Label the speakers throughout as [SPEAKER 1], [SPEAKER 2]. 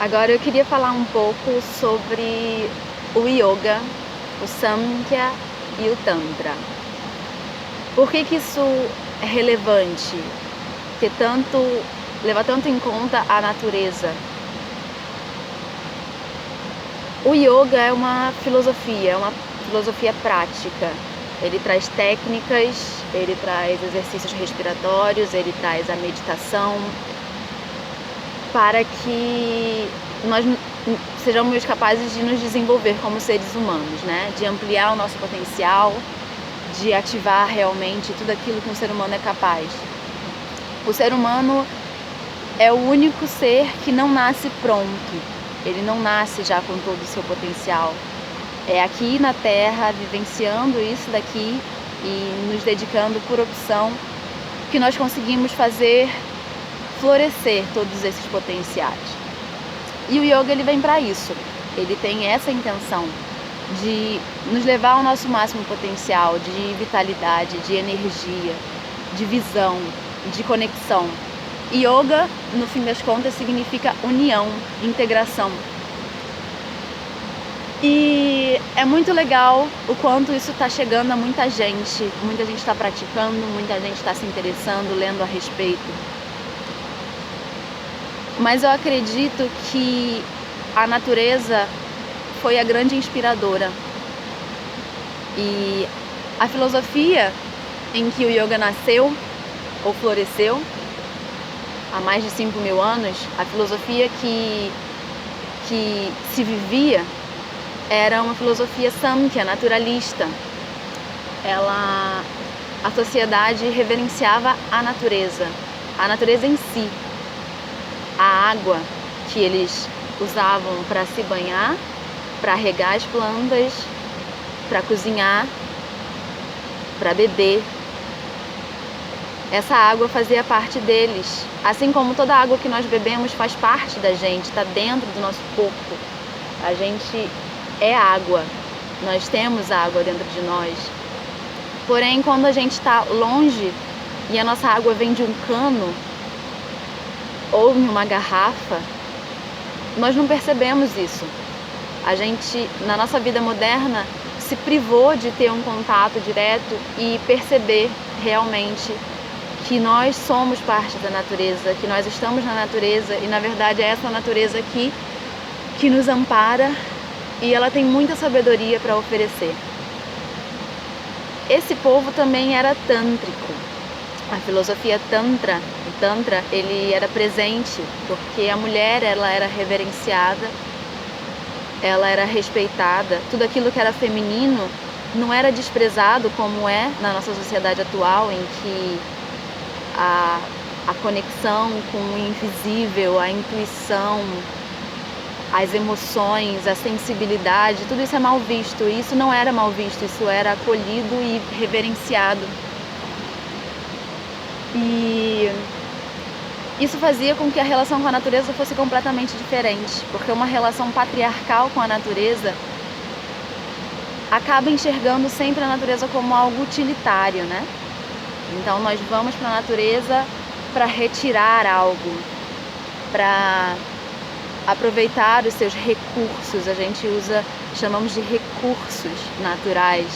[SPEAKER 1] Agora eu queria falar um pouco sobre o Yoga, o Samkhya e o Tantra. Por que isso é relevante? Levar tanto em conta a natureza. O Yoga é uma filosofia prática. Ele traz técnicas, ele traz exercícios respiratórios, ele traz a meditação, para que nós sejamos capazes de nos desenvolver como seres humanos, né? De ampliar o nosso potencial, de ativar realmente tudo aquilo que um ser humano é capaz. O ser humano é o único ser que não nasce pronto, ele não nasce já com todo o seu potencial. É aqui na Terra, vivenciando isso daqui e nos dedicando por opção, que nós conseguimos fazer florescer todos esses potenciais. E o Yoga ele vem para isso. Ele tem essa intenção de nos levar ao nosso máximo potencial de vitalidade, de energia, de visão, de conexão. Yoga, no fim das contas, significa união, integração. E é muito legal o quanto isso está chegando a muita gente está praticando, muita gente está se interessando, lendo a respeito. Mas eu acredito que a natureza foi a grande inspiradora. E a filosofia em que o yoga nasceu, ou floresceu, há mais de 5.000 anos, a filosofia que se vivia era uma filosofia Samkhya, naturalista. A sociedade reverenciava a natureza em si. A água que eles usavam para se banhar, para regar as plantas, para cozinhar, para beber. Essa água fazia parte deles, assim como toda água que nós bebemos faz parte da gente, está dentro do nosso corpo. A gente é água, nós temos água dentro de nós. Porém, quando a gente está longe e a nossa água vem de um cano ou em uma garrafa, nós não percebemos isso. A gente, na nossa vida moderna, se privou de ter um contato direto e perceber realmente que nós somos parte da natureza, que nós estamos na natureza e, na verdade, é essa natureza aqui que nos ampara e ela tem muita sabedoria para oferecer. Esse povo também era tântrico. A filosofia o Tantra, ele era presente porque a mulher, ela era reverenciada, ela era respeitada, tudo aquilo que era feminino não era desprezado como é na nossa sociedade atual, em que a conexão com o invisível, a intuição, as emoções, a sensibilidade, tudo isso é mal visto. E isso não era mal visto, isso era acolhido e reverenciado. E isso fazia com que a relação com a natureza fosse completamente diferente, porque uma relação patriarcal com a natureza acaba enxergando sempre a natureza como algo utilitário, né? Então nós vamos para a natureza para retirar algo, para aproveitar os seus recursos. A gente chamamos de recursos naturais.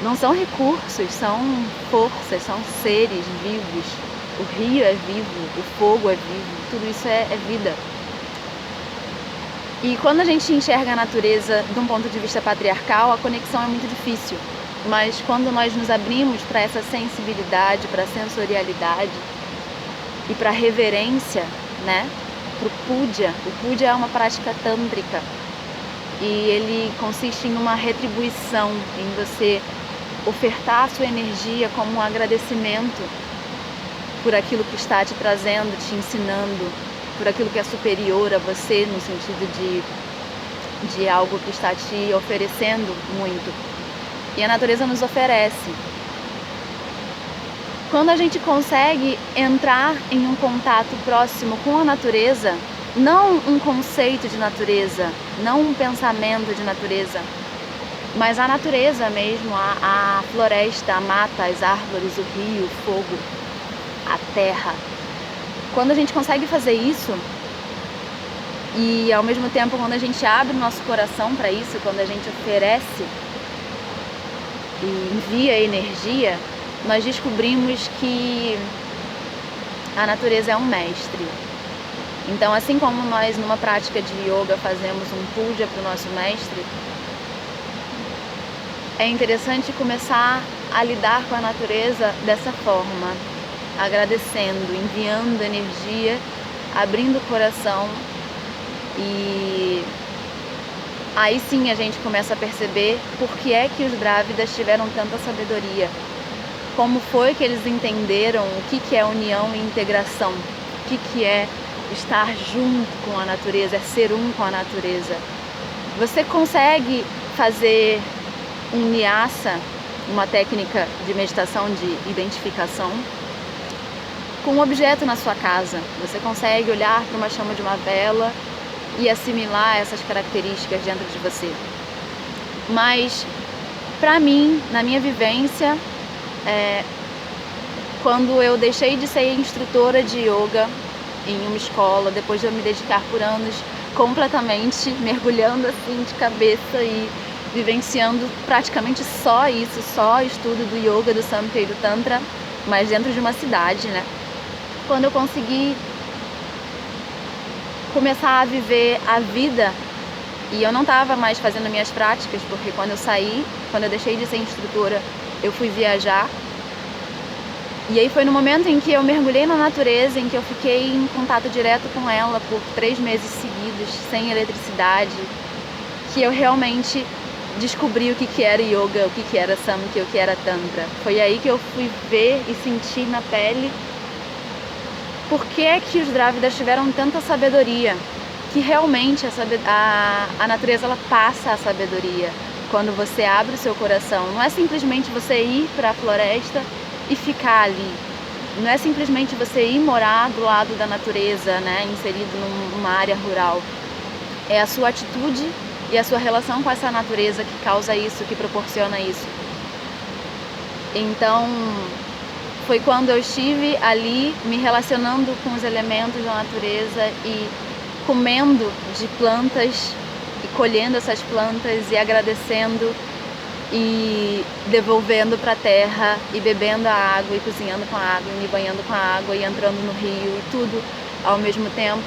[SPEAKER 1] Não são recursos, são forças, são seres vivos. O rio é vivo, o fogo é vivo, tudo isso é vida. E quando a gente enxerga a natureza de um ponto de vista patriarcal, a conexão é muito difícil. Mas quando nós nos abrimos para essa sensibilidade, para a sensorialidade e para a reverência, né? Para o puja. O puja é uma prática tântrica e ele consiste em uma retribuição, em você ofertar a sua energia como um agradecimento por aquilo que está te trazendo, te ensinando, por aquilo que é superior a você, no sentido de algo que está te oferecendo muito. E a natureza nos oferece. Quando a gente consegue entrar em um contato próximo com a natureza, não um conceito de natureza, não um pensamento de natureza, mas a natureza mesmo, a floresta, a mata, as árvores, o rio, o fogo, a terra. Quando a gente consegue fazer isso, E ao mesmo tempo, quando a gente abre o nosso coração para isso, quando a gente oferece e envia energia, nós descobrimos que a natureza é um mestre. Então, assim como nós numa prática de yoga fazemos um puja para o nosso mestre, é interessante começar a lidar com a natureza dessa forma, agradecendo, enviando energia, abrindo o coração, e aí sim a gente começa a perceber por que é que os Drávidas tiveram tanta sabedoria, como foi que eles entenderam o que é união e integração, o que é estar junto com a natureza, é ser um com a natureza. Você consegue fazer um nyasa, uma técnica de meditação de identificação, com um objeto na sua casa. Você consegue olhar para uma chama de uma vela e assimilar essas características dentro de você. Mas, para mim, na minha vivência, quando eu deixei de ser instrutora de yoga em uma escola, depois de eu me dedicar por anos completamente, mergulhando assim de cabeça e vivenciando praticamente só isso, só estudo do yoga, do samkhya e do tantra, mas dentro de uma cidade, né? Quando eu consegui começar a viver a vida, e eu não estava mais fazendo minhas práticas, porque quando eu deixei de ser instrutora, eu fui viajar. E aí foi no momento em que eu mergulhei na natureza, em que eu fiquei em contato direto com ela por 3 meses seguidos, sem eletricidade, que eu realmente descobri o que era yoga, o que era samkhya, o que era tantra. Foi aí que eu fui ver e sentir na pele por que é que os Drávidas tiveram tanta sabedoria, que realmente a natureza ela passa a sabedoria quando você abre o seu coração. Não é simplesmente você ir para a floresta e ficar ali. Não é simplesmente você ir morar do lado da natureza, né, inserido numa área rural. É a sua atitude e a sua relação com essa natureza que causa isso, que proporciona isso. Então, foi quando eu estive ali me relacionando com os elementos da natureza e comendo de plantas e colhendo essas plantas e agradecendo e devolvendo para a terra e bebendo a água e cozinhando com a água e me banhando com a água e entrando no rio e tudo ao mesmo tempo,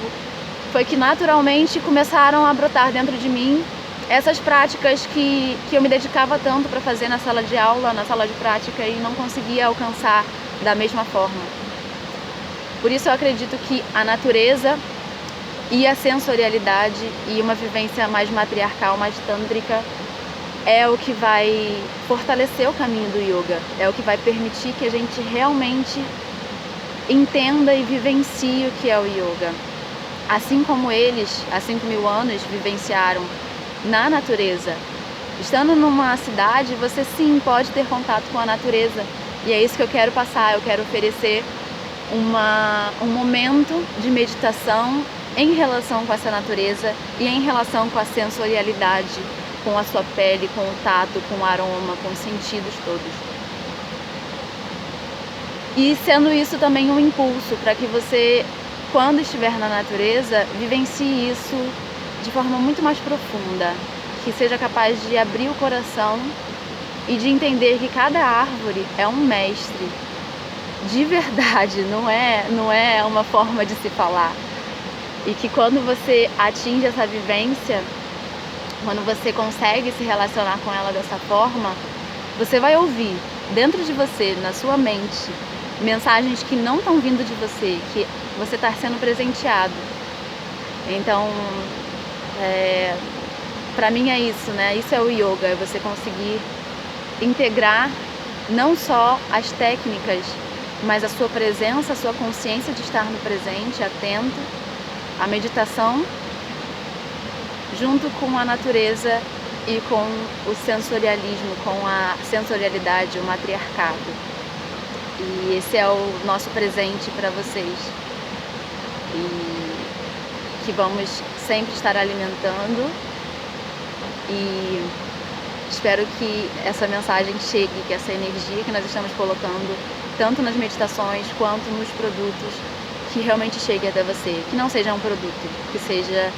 [SPEAKER 1] foi que naturalmente começaram a brotar dentro de mim essas práticas que eu me dedicava tanto para fazer na sala de aula, na sala de prática, e não conseguia alcançar da mesma forma. Por isso eu acredito que a natureza e a sensorialidade e uma vivência mais matriarcal, mais tântrica, é o que vai fortalecer o caminho do yoga, é o que vai permitir que a gente realmente entenda e vivencie o que é o yoga. Assim como eles, há 5.000 anos, vivenciaram na natureza. Estando numa cidade, você sim pode ter contato com a natureza. E é isso que eu quero passar, eu quero oferecer um momento de meditação em relação com essa natureza e em relação com a sensorialidade, com a sua pele, com o tato, com o aroma, com os sentidos todos. E sendo isso também um impulso para que você, quando estiver na natureza, vivencie isso de forma muito mais profunda, que seja capaz de abrir o coração e de entender que cada árvore é um mestre, de verdade, não é uma forma de se falar. E que quando você atinge essa vivência, quando você consegue se relacionar com ela dessa forma, você vai ouvir dentro de você, na sua mente, mensagens que não estão vindo de você, que você está sendo presenteado. Então, para mim é isso, né? Isso é o yoga, é você conseguir integrar não só as técnicas, mas a sua presença, a sua consciência de estar no presente, atento, a meditação, junto com a natureza e com o sensorialismo, com a sensorialidade, o matriarcado. E esse é o nosso presente para vocês. E que vamos sempre estar alimentando. E espero que essa mensagem chegue, que essa energia que nós estamos colocando, tanto nas meditações quanto nos produtos, que realmente chegue até você. Que não seja um produto, que seja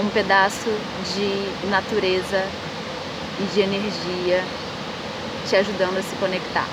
[SPEAKER 1] um pedaço de natureza e de energia te ajudando a se conectar.